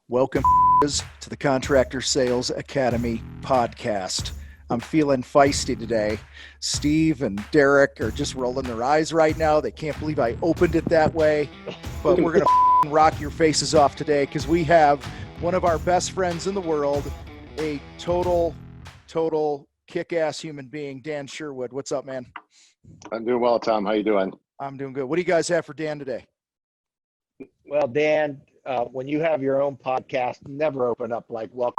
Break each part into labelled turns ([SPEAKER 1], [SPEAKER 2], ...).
[SPEAKER 1] Welcome to the Contractor Sales Academy podcast. I'm feeling feisty today. Steve and Derek are just rolling their eyes right now. They can't believe I opened it that way, but we're going to rock your faces off today because we have one of our best friends in the world, a total kick-ass human being, Dan Sherwood. What's up, man?
[SPEAKER 2] I'm doing well, Tom. How you doing?
[SPEAKER 1] I'm doing good. What do you guys have for Dan today?
[SPEAKER 3] Well, Dan, when you have your own podcast, never open up like welcome,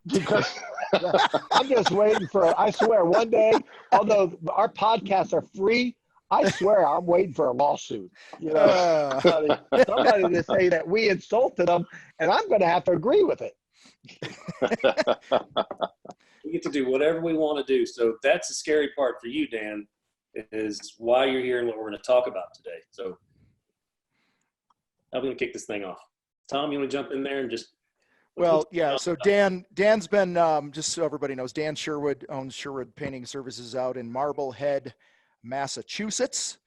[SPEAKER 3] because I'm just waiting for, I swear one day, although our podcasts are free, I swear I'm waiting for a lawsuit, somebody to say that we insulted them, and I'm going to have to agree with it.
[SPEAKER 4] We get to do whatever we want to do. So that's the scary part for you, Dan, is why you're here and what we're going to talk about today. So I'm going to kick this thing off. Tom, you want to jump in there and just...
[SPEAKER 1] Well, yeah. So Dan's been, just so everybody knows, Dan Sherwood owns Sherwood Painting Services out in Marblehead, Massachusetts.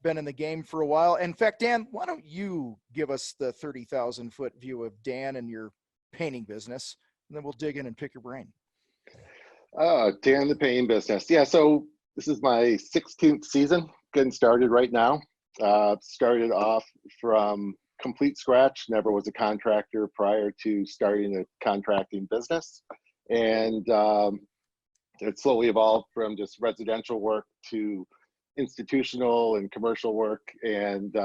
[SPEAKER 1] Been in the game for a while. In fact, Dan, why don't you give us the 30,000 foot view of Dan and your painting business, and then we'll dig in and pick your brain.
[SPEAKER 2] Dan, the painting business. Yeah, so this is my 16th season, getting started right now. Started off from complete scratch, never was a contractor prior to starting a contracting business. And it slowly evolved from just residential work to institutional and commercial work, and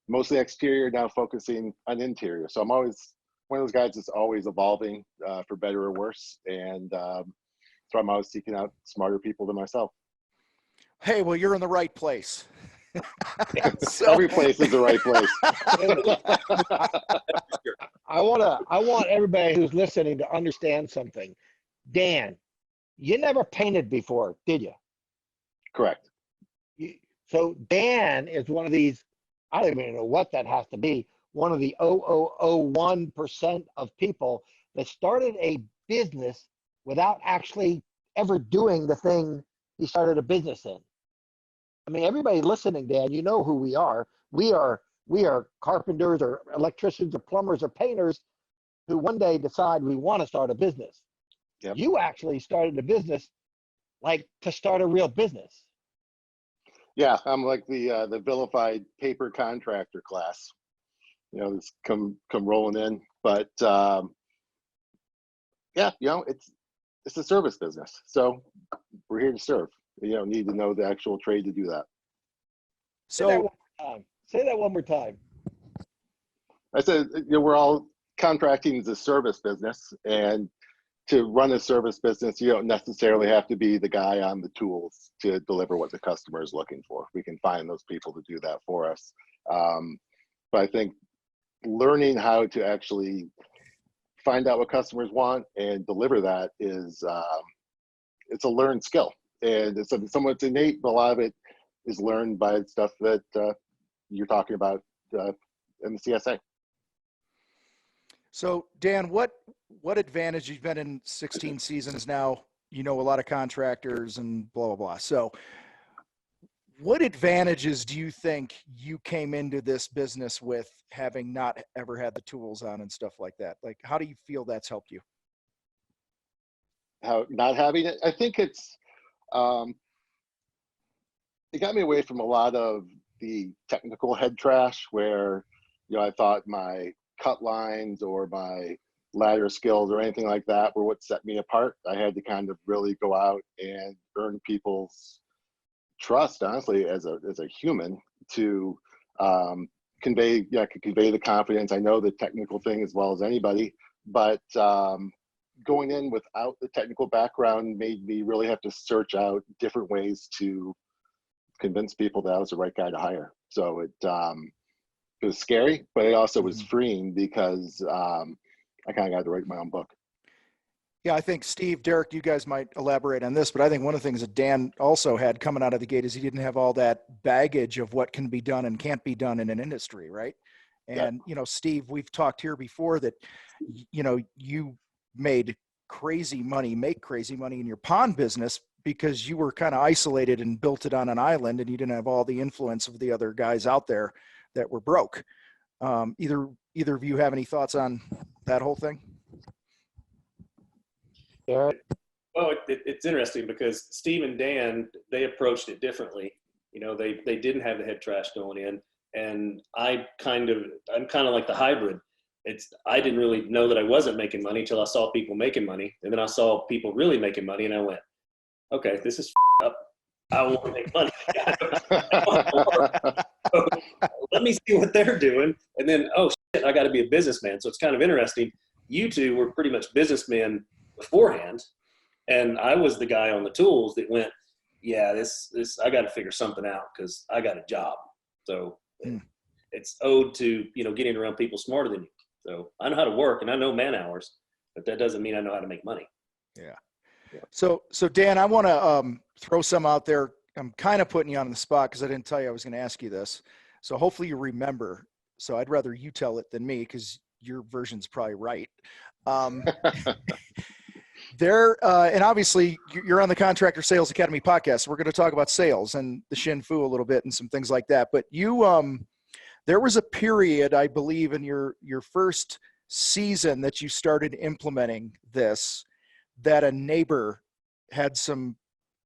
[SPEAKER 2] mostly exterior, now focusing on interior. So I'm always one of those guys that's always evolving for better or worse. And so I'm always seeking out smarter people than myself.
[SPEAKER 1] Hey, well, you're in the right place.
[SPEAKER 2] Every place is the right place.
[SPEAKER 3] I want everybody who's listening to understand something. Dan, you never painted before, did you?
[SPEAKER 2] Correct.
[SPEAKER 3] So Dan is one of these, I don't even know what that has to be, one of the 0.001% of people that started a business without actually ever doing the thing he started a business in. I mean, everybody listening, Dan, you know who we are. We are carpenters or electricians or plumbers or painters who one day decide we want to start a business.
[SPEAKER 2] Yep.
[SPEAKER 3] You actually started a business like to start a real business.
[SPEAKER 2] Yeah, I'm like the vilified paper contractor class. You know, it's come rolling in, but yeah, you know, it's a service business, so we're here to serve. You don't need to know the actual trade to do that.
[SPEAKER 1] So
[SPEAKER 3] say that one more time.
[SPEAKER 2] I said, you know, we're all contracting is a service business, and to run a service business, you don't necessarily have to be the guy on the tools to deliver what the customer is looking for. We can find those people to do that for us. But I think learning how to actually find out what customers want and deliver that is it's a learned skill. And it's somewhat innate, but a lot of it is learned by stuff that you're talking about in the CSA.
[SPEAKER 1] So Dan, what advantage, you've been in 16 seasons now, you know a lot of contractors and blah, blah, blah. So what advantages do you think you came into this business with, having not ever had the tools on and stuff like that? Like, how do you feel that's helped you?
[SPEAKER 2] How not having it, I think it's, it got me away from a lot of the technical head trash where, you know, I thought my cut lines or my ladder skills or anything like that were what set me apart. I had to kind of really go out and earn people's trust, honestly, as a human, to convey the confidence. I know the technical thing as well as anybody, but going in without the technical background made me really have to search out different ways to convince people that I was the right guy to hire. So it was scary, but it also was freeing because I kind of got to write my own book.
[SPEAKER 1] Yeah, I think Steve, Derek, you guys might elaborate on this, but I think one of the things that Dan also had coming out of the gate is he didn't have all that baggage of what can be done and can't be done in an industry, right? And, you know, Steve, we've talked here before that, you know, you made crazy money in your pond business because you were kind of isolated and built it on an island, and you didn't have all the influence of the other guys out there that were broke. Either either of you have any thoughts on that whole thing?
[SPEAKER 3] Derek?
[SPEAKER 4] Well, it's interesting because Steve and Dan, they approached it differently. You know, they didn't have the head trash going in, and I'm kind of like the hybrid. I didn't really know that I wasn't making money until I saw people making money, and then I saw people really making money, and I went, okay, this is up. I want to make money. So let me see what they're doing, and then oh shit, I got to be a businessman. So it's kind of interesting. You two were pretty much businessmen beforehand. And I was the guy on the tools that went, yeah, this I got to figure something out because I got a job. So it's owed to, you know, getting around people smarter than you. So I know how to work and I know man hours, but that doesn't mean I know how to make money.
[SPEAKER 1] Yeah. So Dan, I want to throw some out there. I'm kind of putting you on the spot because I didn't tell you I was going to ask you this. So hopefully you remember. So I'd rather you tell it than me because your version's probably right. And obviously you're on the Contractor Sales Academy podcast. So we're going to talk about sales and the Shin Fu a little bit and some things like that. But there was a period, I believe, in your first season that you started implementing this, that a neighbor had some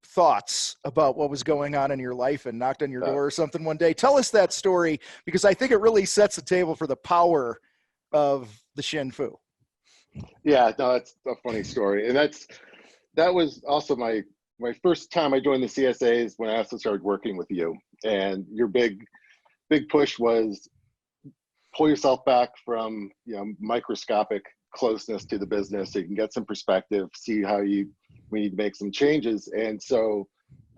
[SPEAKER 1] thoughts about what was going on in your life and knocked on your door or something one day. Tell us that story, because I think it really sets the table for the power of the Shin Fu.
[SPEAKER 2] Yeah, no, that's a funny story. And that was also my first time I joined the CSAs when I also started working with you. And your big push was pull yourself back from, you know, microscopic closeness to the business so you can get some perspective, see how we need to make some changes. And so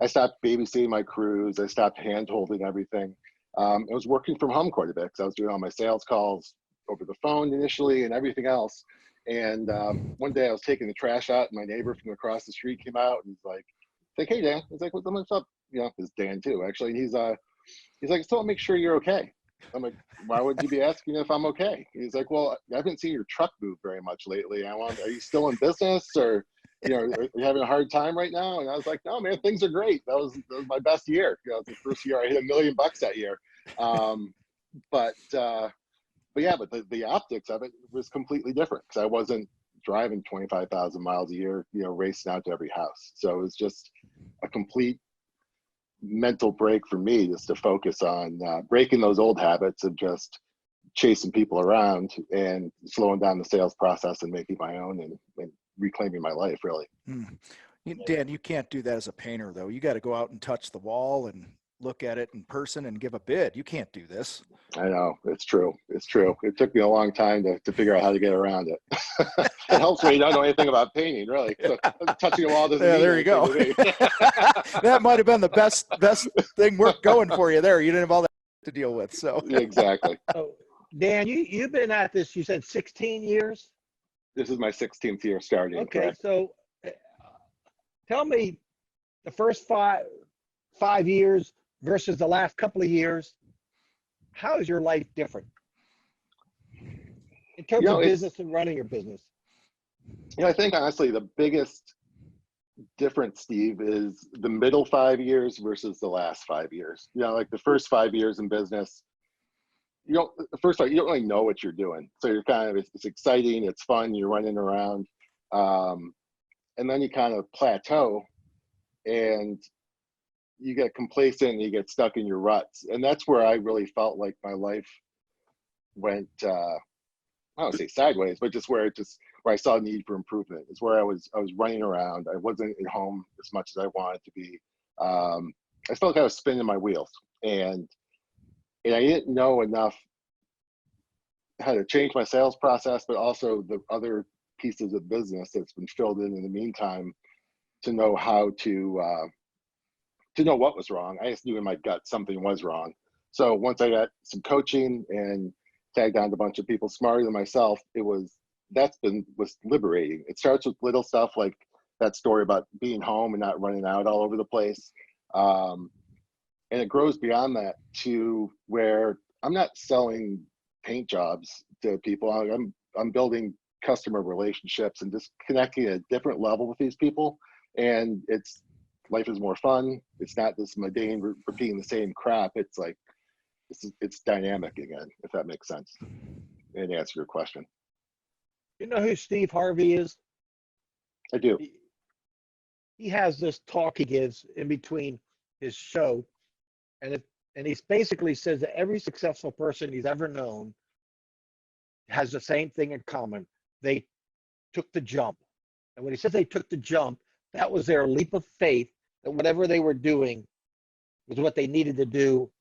[SPEAKER 2] I stopped babysitting my crews. I stopped hand-holding everything. I was working from home quite a bit because I was doing all my sales calls over the phone initially and everything else. And one day I was taking the trash out and my neighbor from across the street came out and he's like, hey, Dan. He's like, what's up? You know, it's Dan too, actually. He's like, I still want to make sure you're okay. I'm like, why would you be asking if I'm okay? He's like, well, I haven't seen your truck move very much lately. Are you still in business, or, you know, are you having a hard time right now? And I was like, no, man, things are great. That was my best year. You know, it was the first year I hit $1 million that year. But the optics of it was completely different because I wasn't driving 25,000 miles a year, you know, racing out to every house. So it was just a complete mental break for me, just to focus on breaking those old habits of just chasing people around and slowing down the sales process and making my own and reclaiming my life, really.
[SPEAKER 1] Dan, you can't do that as a painter, though. You got to go out and touch the wall and look at it in person and give a bid. You can't do this.
[SPEAKER 2] I know, it's true. It's true. It took me a long time to figure out how to get around it. It helps when you don't know anything about painting, really. So touching a wall doesn't mean
[SPEAKER 1] there you go. That might have been the best thing we're going for you there. You didn't have all that to deal with. So
[SPEAKER 2] exactly.
[SPEAKER 3] So, Dan, you've been at this, you said 16 years?
[SPEAKER 2] This is my 16th year starting.
[SPEAKER 3] Okay,
[SPEAKER 2] correct?
[SPEAKER 3] so tell me the first five years versus the last couple of years. How is your life different in terms of business and running your business?
[SPEAKER 2] You know, I think honestly the biggest difference, Steve, is the middle 5 years versus the last 5 years. You know, like the first 5 years in business, you don't really know what you're doing. So you're kind of, it's exciting, it's fun, you're running around. And then you kind of plateau and you get complacent and you get stuck in your ruts. And that's where I really felt like my life went, I don't want to say sideways, but just where I saw a need for improvement. It's where I was running around. I wasn't at home as much as I wanted to be. I felt like I was spinning my wheels, and I didn't know enough how to change my sales process, but also the other pieces of business that's been filled in the meantime to know how to know what was wrong. I just knew in my gut something was wrong. So once I got some coaching and tagged on to a bunch of people smarter than myself, was liberating. It starts with little stuff like that story about being home and not running out all over the place. And it grows beyond that to where I'm not selling paint jobs to people. I'm building customer relationships and just connecting at a different level with these people. And life is more fun. It's not this mundane repeating the same crap. It's like, it's dynamic again, if that makes sense. and answer your question.
[SPEAKER 3] You know who Steve Harvey is?
[SPEAKER 2] I do.
[SPEAKER 3] He has this talk he gives in between his show, and he basically says that every successful person he's ever known has the same thing in common. They took the jump. And when he says they took the jump, that was their leap of faith that whatever they were doing was what they needed to do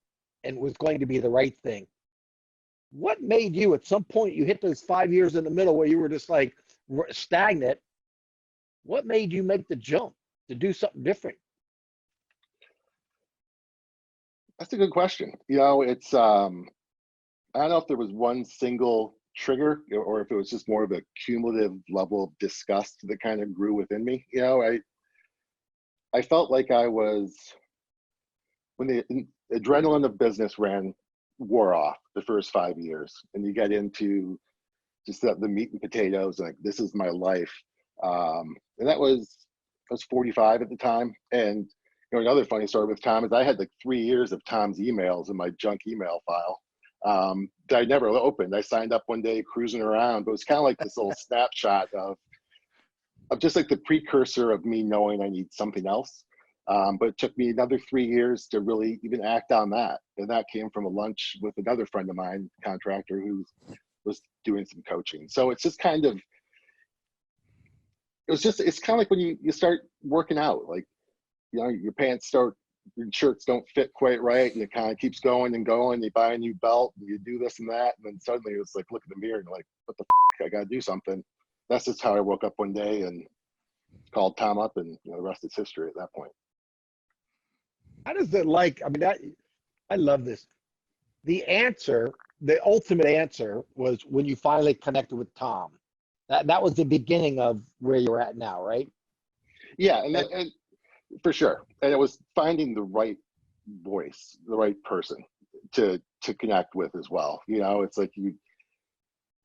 [SPEAKER 3] and was going to be the right thing. What made you, at some point, you hit those 5 years in the middle where you were just like stagnant? What made you make the jump to do something different?
[SPEAKER 2] That's a good question. You know, it's I don't know if there was one single trigger or if it was just more of a cumulative level of disgust that kind of grew within me. You know, I felt like I was, when the adrenaline of business wore off the first 5 years, and you get into just the meat and potatoes, like this is my life. And I was 45 at the time. And you know, another funny story with Tom is I had like 3 years of Tom's emails in my junk email file that I never opened. I signed up one day cruising around, but it was kind of like this little snapshot of just like the precursor of me knowing I need something else. But it took me another 3 years to really even act on that. And that came from a lunch with another friend of mine, contractor, who was doing some coaching. So it's just kind of, it's kind of like when you start working out, like, you know, your shirts don't fit quite right, and it kind of keeps going and going. You buy a new belt and you do this and that. And then suddenly it's like, look at the mirror and like, what the f***, I got to do something. That's just how I woke up one day and called Tom up, and you know, the rest is history at that point.
[SPEAKER 3] How does it like, I mean, I love this. The ultimate answer was when you finally connected with Tom. That was the beginning of where you're at now, right?
[SPEAKER 2] Yeah, and for sure. And it was finding the right voice, the right person to connect with as well. You know, it's like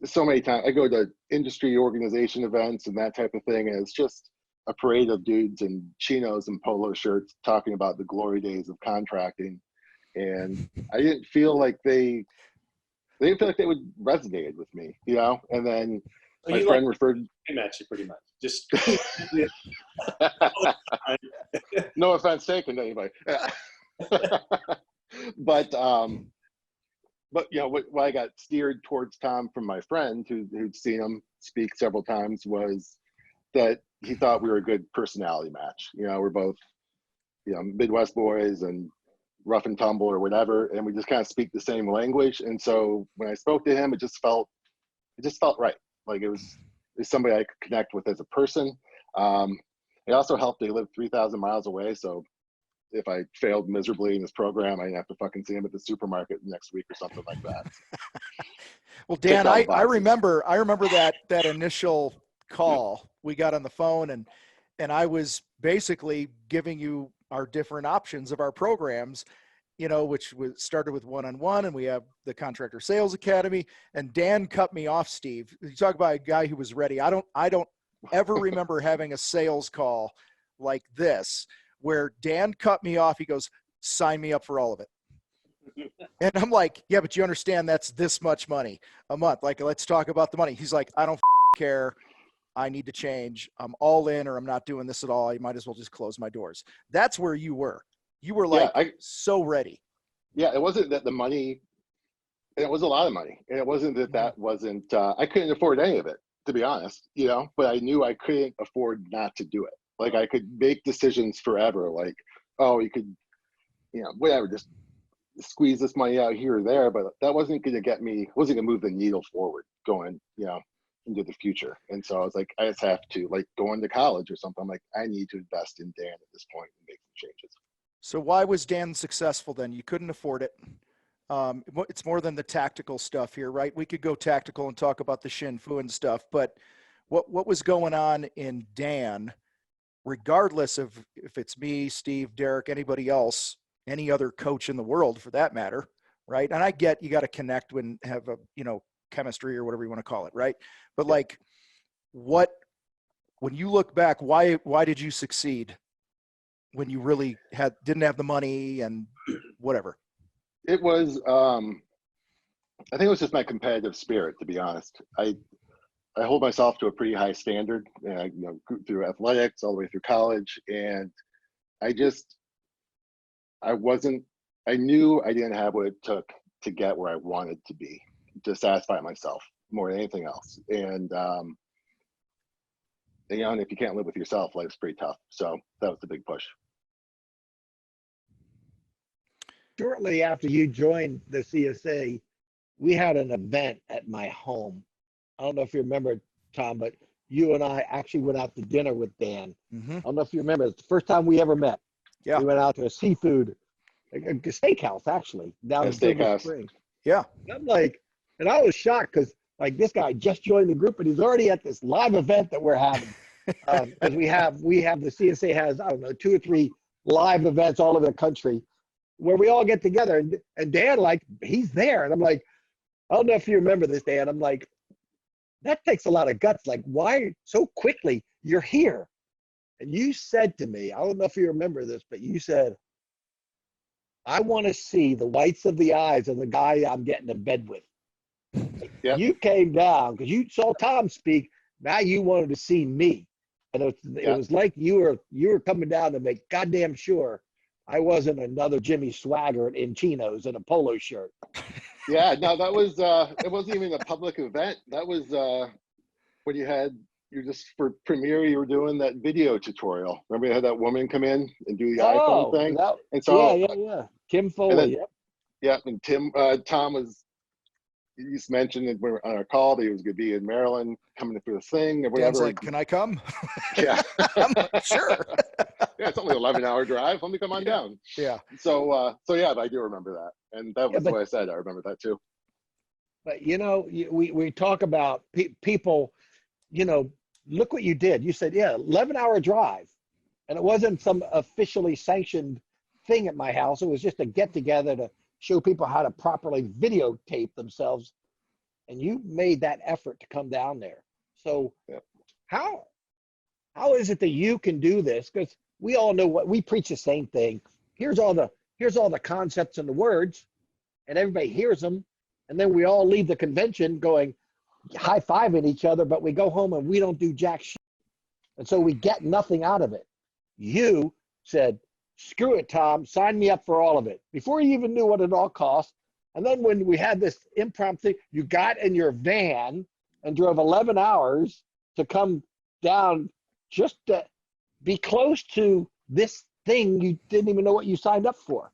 [SPEAKER 2] so many times I go to industry organization events and that type of thing, and it's just a parade of dudes in chinos and polo shirts talking about the glory days of contracting. And I didn't feel like they would resonate with me, you know? And then my friend referred.
[SPEAKER 4] Match you pretty much. Just
[SPEAKER 2] no offense taken to anybody. But you know, what I got steered towards Tom from my friend who'd seen him speak several times was that he thought we were a good personality match. You know, we're both, you know, Midwest boys and rough and tumble or whatever, and we just kind of speak the same language. And so when I spoke to him, it just felt right. Like it was somebody I could connect with as a person. It also helped. They lived 3,000 miles away, so if I failed miserably in this program, I didn't have to fucking see him at the supermarket next week or something like that.
[SPEAKER 1] Well, Dan, I remember that initial call we got on the phone, and I was basically giving you our different options of our programs, you know, which was started with one-on-one, and we have the Contractor Sales Academy. And Dan cut me off, Steve. You talk about a guy who was ready. I don't ever remember having a sales call like this where Dan cut me off. He goes, sign me up for all of it. And I'm like, yeah, but you understand that's this much money a month. Like, let's talk about the money. He's like, I don't care. I need to change. I'm all in, or I'm not doing this at all. You might as well just close my doors. That's where you were. You were like, so ready.
[SPEAKER 2] Yeah, it wasn't that the money, and it was a lot of money. And it wasn't that wasn't, I couldn't afford any of it, to be honest, you know, but I knew I couldn't afford not to do it. Like I could make decisions forever. Like, oh, you could, you know, whatever, just squeeze this money out here or there, but that wasn't going to move the needle forward going, you know, into the future. And so I was like, I just have to, like, going to college or something. I'm like, I need to invest in Dan at this point and make some changes.
[SPEAKER 1] So why was Dan successful then? You couldn't afford it. It's more than the tactical stuff here, right? We could go tactical and talk about the Shin Fu and stuff, but what was going on in Dan, regardless of if it's me, Steve, Derek, anybody else, any other coach in the world for that matter, right? And I get you got to connect when have a, you know, chemistry or whatever you want to call it, right? But like, when you look back, why did you succeed when you really didn't have the money and whatever?
[SPEAKER 2] It was I think it was just my competitive spirit, to be honest. I hold myself to a pretty high standard, through athletics all the way through college, and I just I wasn't. I knew I didn't have what it took to get where I wanted to be, to satisfy myself more than anything else. And and if you can't live with yourself, life's pretty tough. So that was the big push.
[SPEAKER 3] Shortly after you joined the CSA, we had an event at my home. I don't know if you remember, Tom, but you and I actually went out to dinner with Dan.
[SPEAKER 1] Mm-hmm.
[SPEAKER 3] I don't know if you remember. It's the first time we ever met.
[SPEAKER 1] Yeah.
[SPEAKER 3] We went out to a seafood, a steakhouse, actually, down in Silver
[SPEAKER 2] Steakhouse.
[SPEAKER 3] Spring.
[SPEAKER 1] Yeah.
[SPEAKER 3] And I'm like, and I was shocked because like this guy just joined the group and he's already at this live event that we're having. Because we have the CSA has, I don't know, 2 or 3 live events all over the country where we all get together. And Dan, like, he's there. And I'm like, I don't know if you remember this, Dan. I'm like, that takes a lot of guts. Like, why so quickly you're here? And you said to me, I don't know if you remember this, but you said, I want to see the whites of the eyes of the guy I'm getting in bed with.
[SPEAKER 2] Yep.
[SPEAKER 3] You came down because you saw Tom speak. Now you wanted to see me. And it was like you were coming down to make goddamn sure I wasn't another Jimmy Swaggart in chinos and a polo shirt.
[SPEAKER 2] Yeah, no, that was it wasn't even a public event. That was when you just for premiere, you were doing that video tutorial. Remember you had that woman come in and do the iPhone thing? And so
[SPEAKER 3] yeah. Kim Foley.
[SPEAKER 2] And Tom was, you just mentioned that we were on our call that he was going to be in Maryland coming through this thing or whatever.
[SPEAKER 1] Dan's like, can I come?
[SPEAKER 2] Yeah.
[SPEAKER 1] I'm like, sure.
[SPEAKER 2] Yeah, it's only an 11-hour drive. Let me come on down.
[SPEAKER 1] Yeah.
[SPEAKER 2] So yeah, I do remember that. And that was what I said. I remember that too.
[SPEAKER 3] But, we talk about people, look what you did. You said, 11-hour drive. And it wasn't some officially sanctioned thing at my house. It was just a get together to show people how to properly videotape themselves. And you made that effort to come down there. So how is it that you can do this? Because we all know what we preach the same thing. Here's all the concepts and the words, and everybody hears them. And then we all leave the convention going high-fiving each other, but we go home and we don't do jack shit. And so we get nothing out of it. You said, screw it, Tom, sign me up for all of it. Before you even knew what it all cost. And then when we had this impromptu, you got in your van and drove 11 hours to come down just to be close to this thing you didn't even know what you signed up for.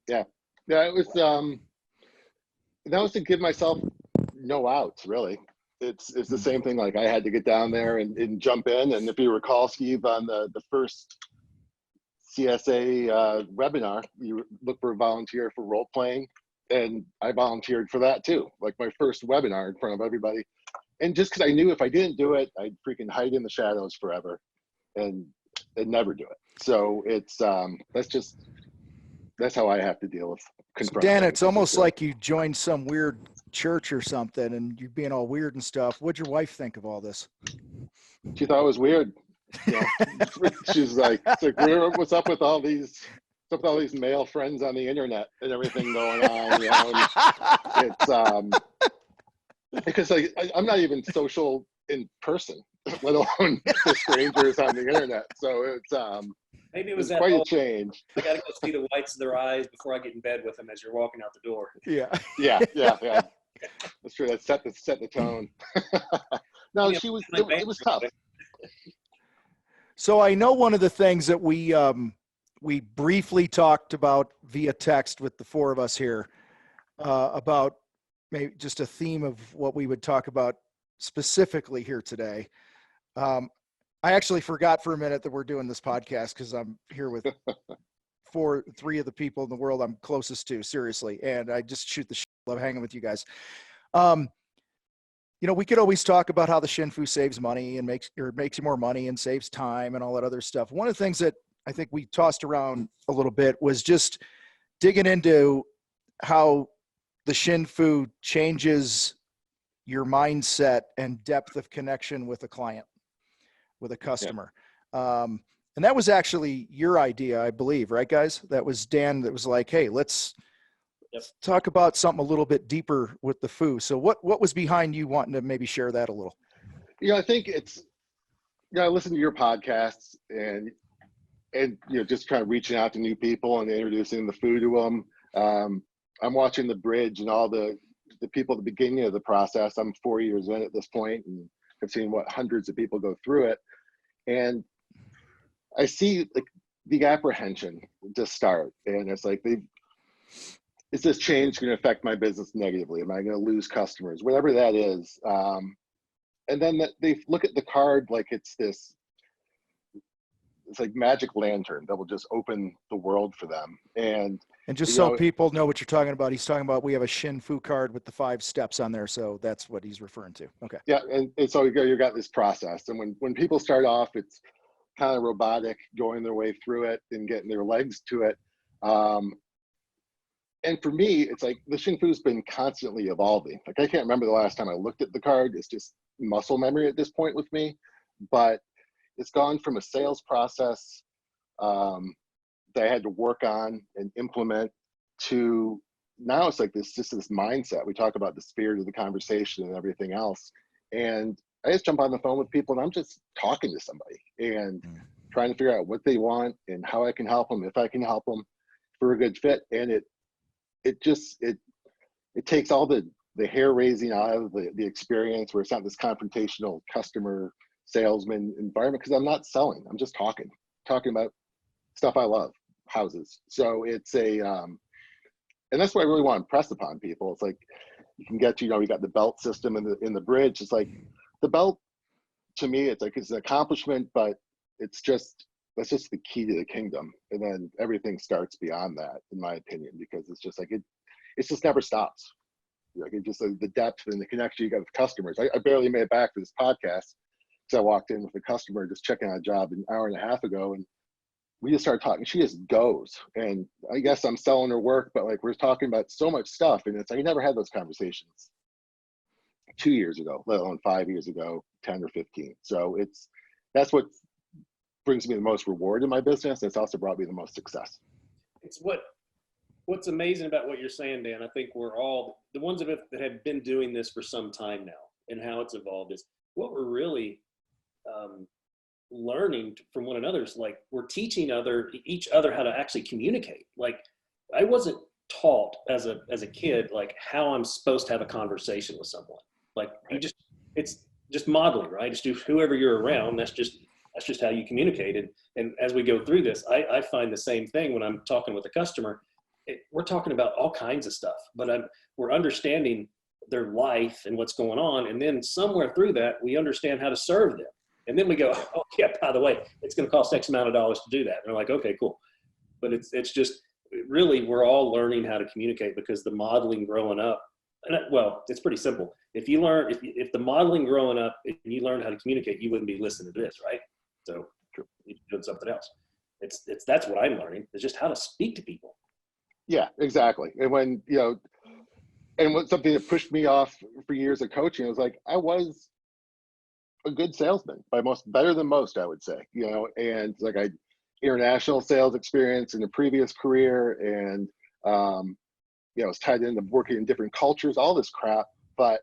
[SPEAKER 2] Yeah, it was, that was to give myself no outs, really. It's the same thing. Like I had to get down there and jump in. And if you recall, Steve, on the first CSA webinar, you look for a volunteer for role playing, and I volunteered for that too. Like my first webinar in front of everybody, and just because I knew if I didn't do it, I'd freaking hide in the shadows forever, and never do it. So it's that's how I have to deal with confronting.
[SPEAKER 1] So Dan, it's almost like you joined some weird church or something, and you being all weird and stuff. What'd your wife think of all this?
[SPEAKER 2] She thought it was weird. She's like, what's up with all these male friends on the internet and everything going on? And it's because I'm not even social in person, let alone to strangers on the internet. So it's
[SPEAKER 4] maybe it was that
[SPEAKER 2] quite a change.
[SPEAKER 4] I gotta go see the whites of their eyes before I get in bed with them as you're walking out the door.
[SPEAKER 1] Yeah.
[SPEAKER 2] Yeah. That's true. That set the tone. No, it was tough.
[SPEAKER 1] So I know one of the things that we briefly talked about via text with the 4 of us here about maybe just a theme of what we would talk about specifically here today. I actually forgot for a minute that we're doing this podcast because I'm here with 3 of the people in the world I'm closest to, seriously, and I just shoot the shit. Love hanging with you guys. We could always talk about how the Shinfu saves money and makes you more money and saves time and all that other stuff. One of the things that I think we tossed around a little bit was just digging into how the Shinfu changes your mindset and depth of connection with a client, with a customer. Yeah. And that was actually your idea, I believe, right, guys? That was Dan that was like, hey, let's talk about something a little bit deeper with the foo. So what was behind you wanting to maybe share that a little?
[SPEAKER 2] I think it's, I listen to your podcasts and just kind of reaching out to new people and introducing the food to them. I'm watching the bridge and all the people at the beginning of the process. I'm 4 years in at this point and I've seen hundreds of people go through it. And I see like the apprehension to start. And it's like, is this change going to affect my business negatively? Am I going to lose customers? Whatever that is. And then they look at the card like it's like magic lantern that will just open the world for them. And
[SPEAKER 1] just so people know what you're talking about, he's talking about, we have a Shin Fu card with the 5 steps on there. So that's what he's referring to. Okay.
[SPEAKER 2] Yeah. And so you got this process. And when people start off, it's kind of robotic, going their way through it and getting their legs to it. And for me, it's like the Shin Fu's been constantly evolving. Like I can't remember the last time I looked at the card. It's just muscle memory at this point with me, but it's gone from a sales process that I had to work on and implement to now it's like this mindset. We talk about the spirit of the conversation and everything else. And I just jump on the phone with people and I'm just talking to somebody and trying to figure out what they want and how I can help them, if I can help them for a good fit. And it takes all the hair raising out of the experience where it's not this confrontational customer salesman environment, because I'm not selling, I'm just talking about stuff I love, houses. So it's and that's what I really want to impress upon people. It's like you can get, you got the belt system in the bridge. It's like the belt to me, it's like it's an accomplishment, but that's just the key to the kingdom. And then everything starts beyond that, in my opinion, because it's just like it just never stops. Like it just the depth and the connection you got with customers. I barely made it back to this podcast because I walked in with a customer just checking out a job an hour and a half ago, and we just started talking. She just goes, and I guess I'm selling her work, but like we're talking about so much stuff, and it's like I never had those conversations 2 years ago, let alone 5 years ago, 10 or 15. So that's what brings me the most reward in my business. It's also brought me the most success.
[SPEAKER 4] It's what's amazing about what you're saying, Dan. I think we're all the ones that have been doing this for some time now, and how it's evolved is what we're really learning from one another. Is like we're teaching each other how to actually communicate. Like I wasn't taught as a kid like how I'm supposed to have a conversation with someone. Like it's just modeling, right? It's just whoever you're around. That's just how you communicate. And as we go through this, I find the same thing when I'm talking with a customer. We're talking about all kinds of stuff, but we're understanding their life and what's going on. And then somewhere through that, we understand how to serve them. And then we go, oh yeah, by the way, it's going to cost X amount of dollars to do that. And they're like, okay, cool. But it's just really, we're all learning how to communicate because the modeling growing up, it's pretty simple. If the modeling growing up, if you learn how to communicate, you wouldn't be listening to this, right? So you're doing something else. That's what I'm learning, is just how to speak to people.
[SPEAKER 2] Yeah, exactly. And when, and what something that pushed me off for years of coaching, was like, I was a good salesman better than most, I would say, and like I international sales experience in a previous career. And, it was tied into working in different cultures, all this crap. But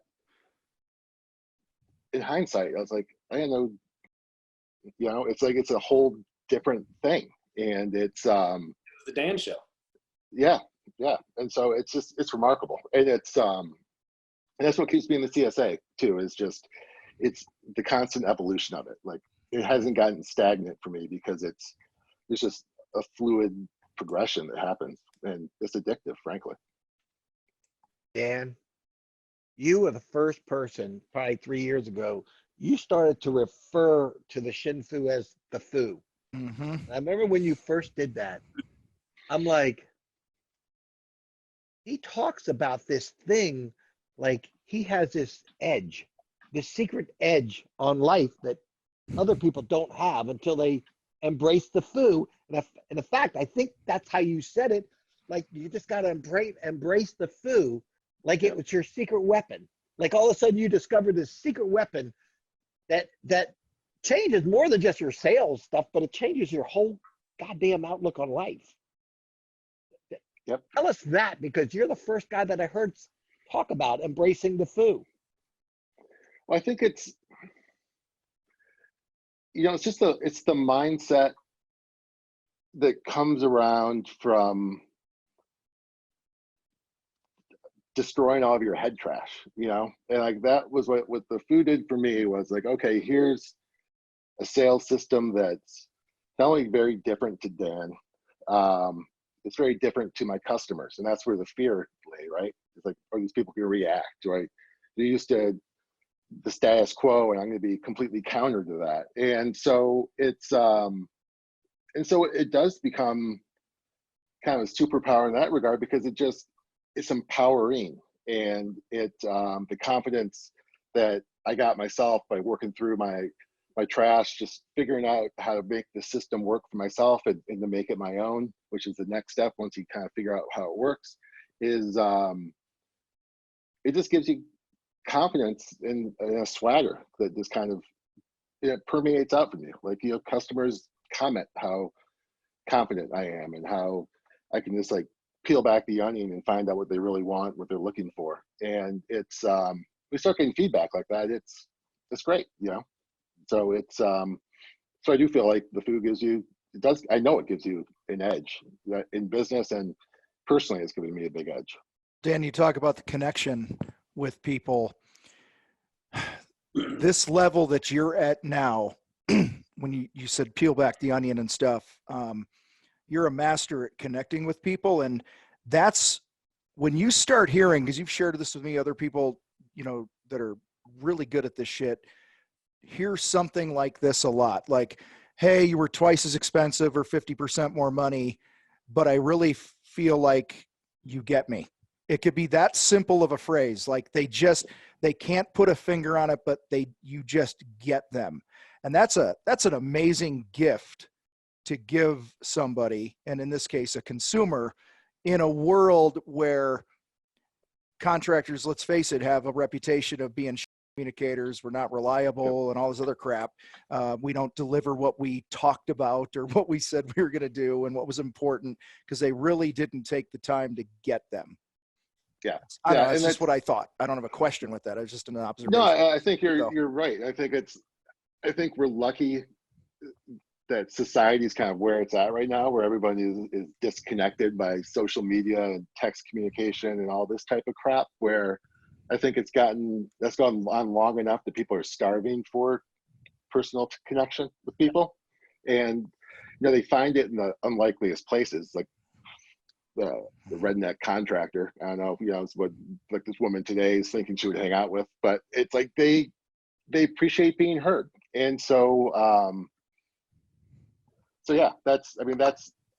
[SPEAKER 2] in hindsight, I was like, I didn't know, it's like, it's a whole different thing. And it's,
[SPEAKER 4] the Dan show.
[SPEAKER 2] Yeah. And so it's remarkable. And and that's what keeps me in the CSA too, is just, it's the constant evolution of it. Like it hasn't gotten stagnant for me because it's just a fluid progression that happens, and it's addictive, frankly.
[SPEAKER 3] Dan, you were the first person probably 3 years ago, you started to refer to the Shin Fu as the Fu.
[SPEAKER 1] Mm-hmm.
[SPEAKER 3] I remember when you first did that, I'm like, he talks about this thing like he has this edge, this secret edge on life that other people don't have until they embrace the Fu. And in fact, I think that's how you said it. Like you just got to embrace the Fu, like it was your secret weapon. Like all of a sudden you discovered this secret weapon that changes more than just your sales stuff, but it changes your whole goddamn outlook on life.
[SPEAKER 2] Yep.
[SPEAKER 3] Tell us that, because you're the first guy that I heard talk about embracing the foo.
[SPEAKER 2] Well, I think it's, it's just it's the mindset that comes around from destroying all of your head trash, and like that was what the food did for me. Was like, okay, here's a sales system that's not only very different to Dan, it's very different to my customers, and that's where the fear lay, right? It's like, are these people going to react, right? They're used to the status quo, and I'm going to be completely counter to that. And so it does become kind of a superpower in that regard, because it's empowering, and the confidence that I got myself by working through my trash, just figuring out how to make the system work for myself, and to make it my own, which is the next step once you kind of figure out how it works, is it just gives you confidence in a swagger that just kind of, it permeates out from you. Like, customers comment how confident I am, and how I can just like peel back the onion and find out what they really want, what they're looking for. And it's we start getting feedback like that. It's great, So so I do feel like the food gives you, I know it gives you an edge in business, and personally it's giving me a big edge.
[SPEAKER 1] Dan, you talk about the connection with people. This level that you're at now, when you said peel back the onion and stuff, you're a master at connecting with people. And that's when you start hearing, because you've shared this with me, other people, that are really good at this shit, hear something like this a lot. Like, hey, you were twice as expensive or 50% more money, but I really feel like you get me. It could be that simple of a phrase. Like they can't put a finger on it, but you just get them. And that's an amazing gift to give somebody, and in this case, a consumer, in a world where contractors, let's face it, have a reputation of being communicators. We're not reliable and all this other crap. We don't deliver what we talked about or what we said we were going to do and what was important, because they really didn't take the time to get them.
[SPEAKER 2] Yeah.
[SPEAKER 1] I don't know. That's just what I thought. I don't have a question with that. It's just an observation.
[SPEAKER 2] No, I think you're right. I think we're lucky that society is kind of where it's at right now, where everybody is disconnected by social media and text communication and all this type of crap, where I think that's gone on long enough that people are starving for personal connection with people. And, they find it in the unlikeliest places, like the redneck contractor. I don't know, it's what like this woman today is thinking she would hang out with, but it's like they appreciate being heard. And so, so yeah, that's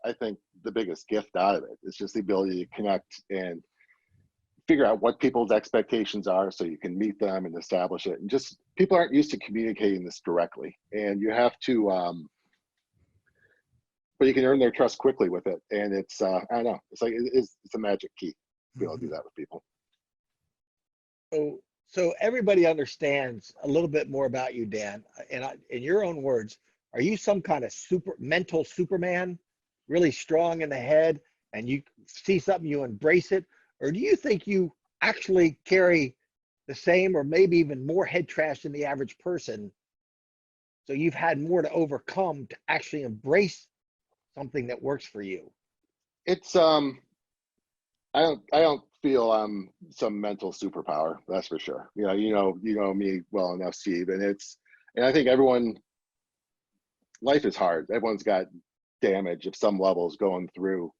[SPEAKER 2] I think the biggest gift out of it. It's just the ability to connect and figure out what people's expectations are, so you can meet them and establish it. And just, people aren't used to communicating this directly, and you have to, but you can earn their trust quickly with it. And it's, I don't know, it's like, it's a magic key to be able to do that with people.
[SPEAKER 3] So everybody understands a little bit more about you, Dan. And in your own words, are you some kind of mental Superman, really strong in the head, and you see something, you embrace it? Or do you think you actually carry the same or maybe even more head trash than the average person? So you've had more to overcome to actually embrace something that works for you.
[SPEAKER 2] It's, I don't feel I'm some mental superpower, that's for sure. You know me well enough, Steve, and I think life is hard. Everyone's got damage of some levels going through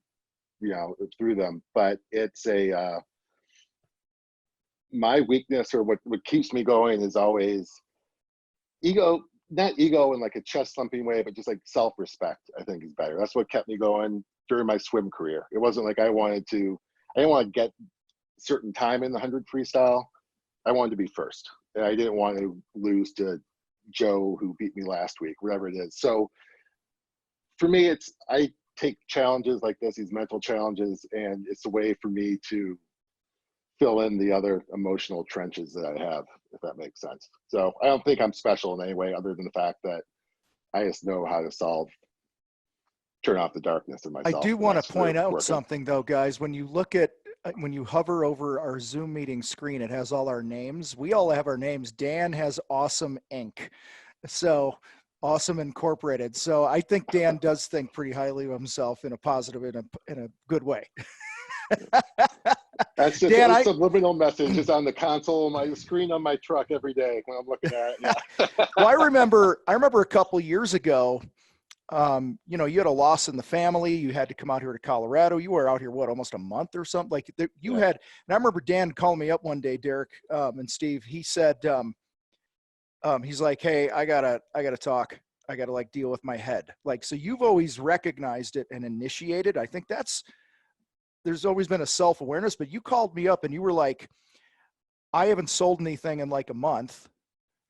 [SPEAKER 2] them, but it's my weakness, or what keeps me going, is always ego. Not ego in like a chest thumping way, but just like self-respect, I think, is better. That's what kept me going during my swim career. It wasn't like I didn't want to get certain time in the 100 freestyle. I wanted to be first, and I didn't want to lose to Joe, who beat me last week, whatever it is. So for me, I take challenges like this, these mental challenges, and it's a way for me to fill in the other emotional trenches that I have, if that makes sense. So I don't think I'm special in any way, other than the fact that I just know how to solve turn off the darkness in
[SPEAKER 1] I
[SPEAKER 2] myself.
[SPEAKER 1] do
[SPEAKER 2] and
[SPEAKER 1] want
[SPEAKER 2] that's
[SPEAKER 1] to point
[SPEAKER 2] really
[SPEAKER 1] out
[SPEAKER 2] working.
[SPEAKER 1] something though, guys. When you look at when you hover over our Zoom meeting screen, it has all our names. We all have our names. Dan has Awesome Inc. So Awesome Incorporated. So I think Dan does think pretty highly of himself in a positive, in a good way.
[SPEAKER 2] That's just
[SPEAKER 1] Dan,
[SPEAKER 2] a subliminal message. It's on the console, my screen on my truck every day when I'm looking at it. Yeah.
[SPEAKER 1] well, I remember a couple years ago, you know, you had a loss in the family. You had to come out here to Colorado. You were out here, what, almost a month or something? Like you
[SPEAKER 2] Yeah.
[SPEAKER 1] had, and I remember Dan calling me up one day, Derek, and Steve, he said, he's like, hey, I gotta talk. I gotta like deal with my head. Like, so you've always recognized it and initiated. I think there's always been a self-awareness, but you called me up and you were like, I haven't sold anything in like a month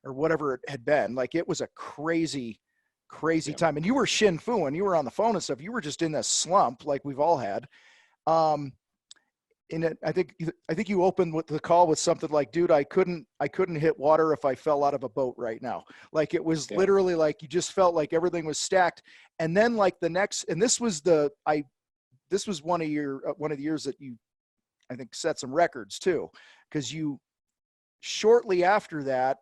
[SPEAKER 1] or whatever it had been. Like, it was a crazy time. And you were Shin Fu and you were on the phone and stuff. You were just in this slump like we've all had. I think you opened with the call with something like, dude, I couldn't hit water if I fell out of a boat right now. Like, it was literally like, you just felt like everything was stacked. And then like the next, and this was one of the years that you, I think, set some records too, because you shortly after that,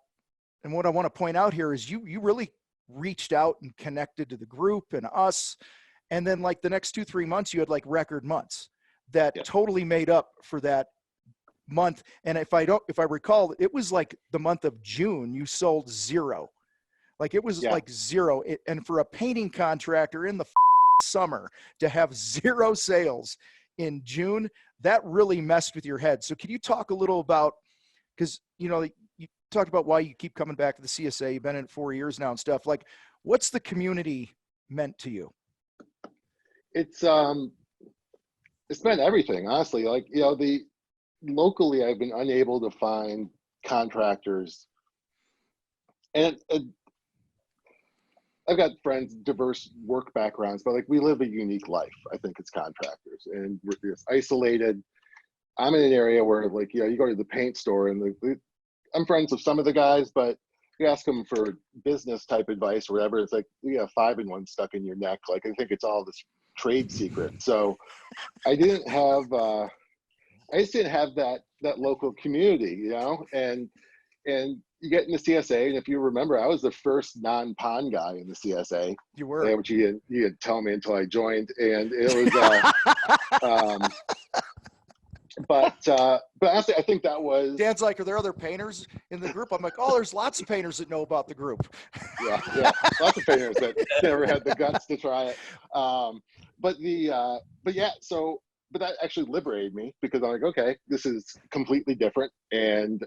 [SPEAKER 1] and what I want to point out here is you really reached out and connected to the group and us. And then like the next 2-3 months, you had like record months that totally made up for that month. And if I recall, it was like the month of June, you sold 0. Like, it was like 0. And for a painting contractor in the summer to have 0 sales in June, that really messed with your head. So can you talk a little about, because, you know, you talked about why you keep coming back to the CSA. You've been in it 4 years now and stuff. Like, what's the community meant to you?
[SPEAKER 2] It's meant everything, honestly. Like, you know, locally I've been unable to find contractors, and I've got friends, diverse work backgrounds, but like, we live a unique life, I think, as contractors, and we're just isolated. I'm in an area where, like, you know, you go to the paint store and I'm friends with some of the guys, but you ask them for business type advice or whatever, it's like, you have 5-in-1 stuck in your neck. Like, I think it's all this trade secret. So I just didn't have that local community, you know, and you get in the CSA, and if you remember, I was the first non-pond guy in the CSA.
[SPEAKER 1] You were,
[SPEAKER 2] which you didn't tell me until I joined, and it was. But honestly, I think that was.
[SPEAKER 1] Dan's like, are there other painters in the group? I'm like, oh, there's lots of painters that know about the group.
[SPEAKER 2] Yeah, lots of painters that never had the guts to try it. But that actually liberated me, because I'm like, okay, this is completely different, and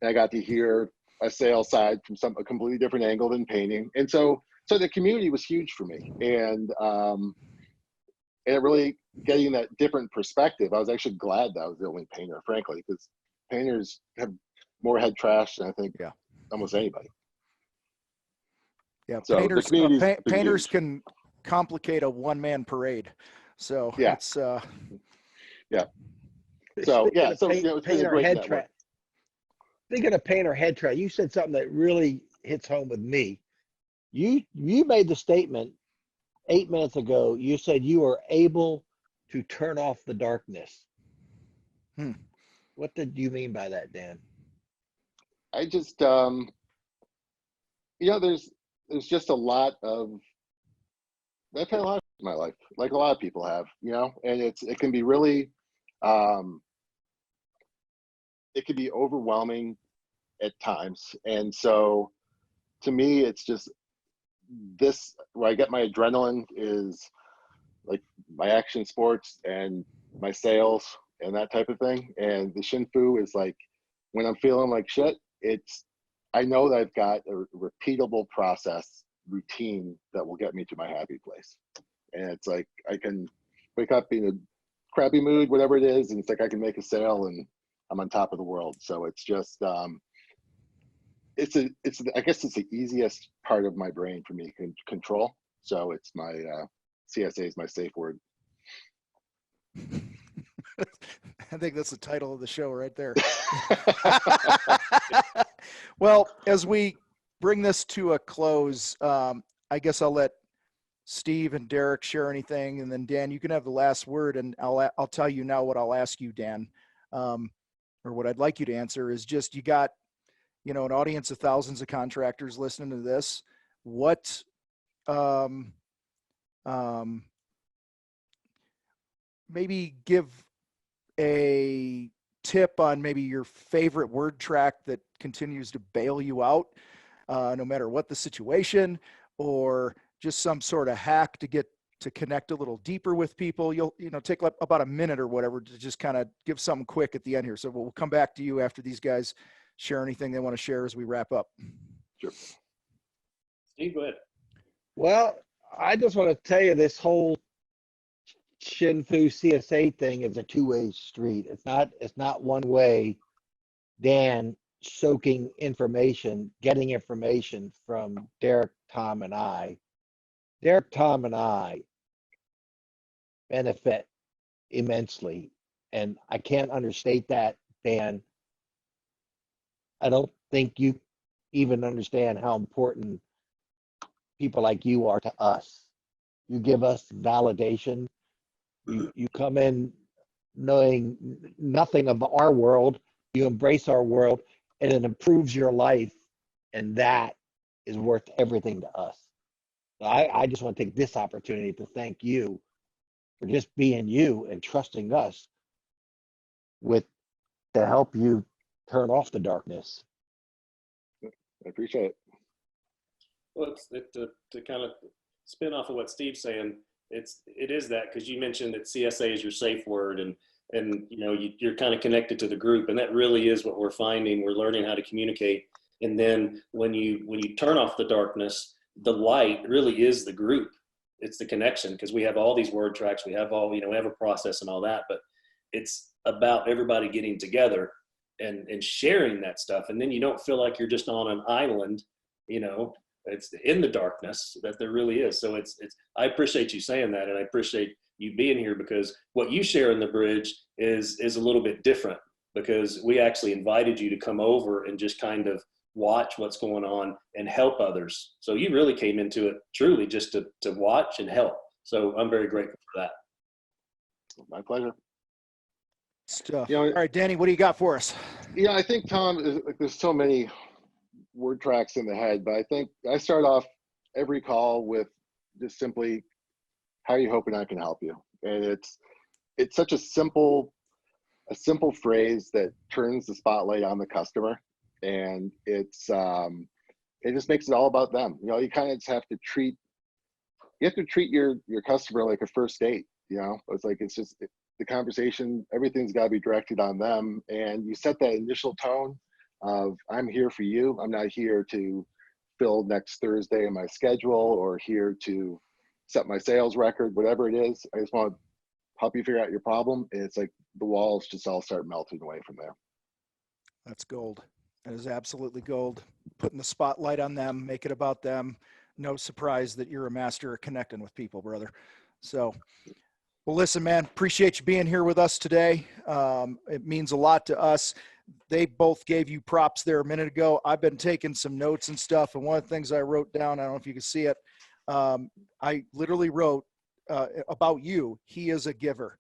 [SPEAKER 2] I got to hear a sales side from a completely different angle than painting, and so the community was huge for me, and it really getting that different perspective. I was actually glad that I was the only painter, frankly, because painters have more head trash than I think almost anybody.
[SPEAKER 1] Yeah,
[SPEAKER 2] so
[SPEAKER 1] painters can complicate a one-man parade. So it's
[SPEAKER 2] So
[SPEAKER 3] it's
[SPEAKER 2] been a great
[SPEAKER 3] head
[SPEAKER 2] network.
[SPEAKER 3] trash. Speaking of painter head trash, you said something that really hits home with me. You made the statement 8 minutes ago. You said you were able to turn off the darkness. What did you mean by that, Dan?
[SPEAKER 2] I just, you know, there's just a lot of, I've had a lot in my life, like a lot of people have, you know, and it can be really, it can be overwhelming at times. And so to me, it's just this, where I get my adrenaline is like my action sports and my sales and that type of thing. And the Shin Fu is like, when I'm feeling like shit, I know that I've got a repeatable process routine that will get me to my happy place. And it's like, I can wake up in a crappy mood, whatever it is, and it's like I can make a sale and I'm on top of the world. So it's just, I guess it's the easiest part of my brain for me to control. So it's my CSA is my safe word.
[SPEAKER 1] I think that's the title of the show right there. Well, as we bring this to a close, I guess I'll let Steve and Derek share anything, and then Dan, you can have the last word, and I'll tell you now what I'll ask you, Dan, or what I'd like you to answer is just, you got, an audience of thousands of contractors listening to this. What, maybe give a tip on maybe your favorite word track that continues to bail you out, no matter what the situation, or just some sort of hack to get to connect a little deeper with people. You'll, take about a minute or whatever to just kind of give something quick at the end here. So we'll come back to you after these guys share anything they want to share as we wrap up.
[SPEAKER 2] Sure.
[SPEAKER 4] Steve, go ahead.
[SPEAKER 3] Well, I just want to tell you, this whole Shinfu CSA thing is a two-way street. It's not one way. Dan soaking information, getting information from Derek, Tom, and I. Derek, Tom, and I benefit immensely, and I can't understate that, Dan. I don't think you even understand how important people like you are to us. You give us validation. You come in knowing nothing of our world. You embrace our world, and it improves your life, and that is worth everything to us. So I just want to take this opportunity to thank you for just being you and trusting us to help you turn off the darkness.
[SPEAKER 2] I appreciate it.
[SPEAKER 4] Well, to kind of spin off of what Steve's saying, it is that, because you mentioned that CSA is your safe word, and you're kind of connected to the group, and that really is what we're finding. We're learning how to communicate, and then when you turn off the darkness, the light really is the group. It's the connection, because we have all these word tracks, we have all, we have a process and all that, but it's about everybody getting together and sharing that stuff. And then you don't feel like you're just on an island, it's in the darkness that there really is. So I appreciate you saying that. And I appreciate you being here, because what you share in the bridge is a little bit different, because we actually invited you to come over and just kind of watch what's going on and help others. So you really came into it truly just to watch and help. So I'm very grateful for that.
[SPEAKER 2] My pleasure.
[SPEAKER 1] Stuff. All right, Danny, what do you got for us?
[SPEAKER 2] I think, Tom, there's so many word tracks in the head, but I think I start off every call with just simply, how are you hoping I can help you? And it's such a simple phrase that turns the spotlight on the customer, and it just makes it all about them. You kind of just have to treat your customer like a first date. It's just the conversation, everything's got to be directed on them, and you set that initial tone of, I'm here for you. I'm not here to fill next Thursday in my schedule, or here to set my sales record, whatever it is. I just want to help you figure out your problem. And it's like the walls just all start melting away from there.
[SPEAKER 1] That's gold. That is absolutely gold. Putting the spotlight on them, make it about them. No surprise that you're a master of connecting with people, brother. So, well, listen, man, appreciate you being here with us today. It means a lot to us. They both gave you props there a minute ago. I've been taking some notes and stuff, and one of the things I wrote down, I don't know if you can see it, I literally wrote about you, he is a giver.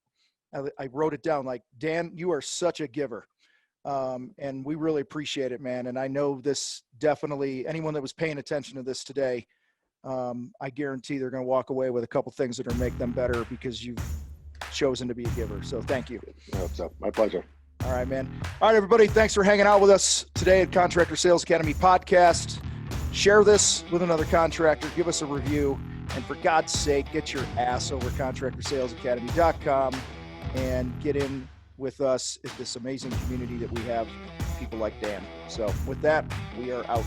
[SPEAKER 1] I wrote it down like, Dan, you are such a giver. And we really appreciate it, man. And I know this definitely, anyone that was paying attention to this today, I guarantee they're going to walk away with a couple things that are make them better, because you've chosen to be a giver. So thank you.
[SPEAKER 2] I hope so. My pleasure.
[SPEAKER 1] All right, man. All right, everybody. Thanks for hanging out with us today at Contractor Sales Academy podcast. Share this with another contractor. Give us a review. And for God's sake, get your ass over contractorsalesacademy.com and get in with us at this amazing community that we have, people like Dan. So with that, we are out.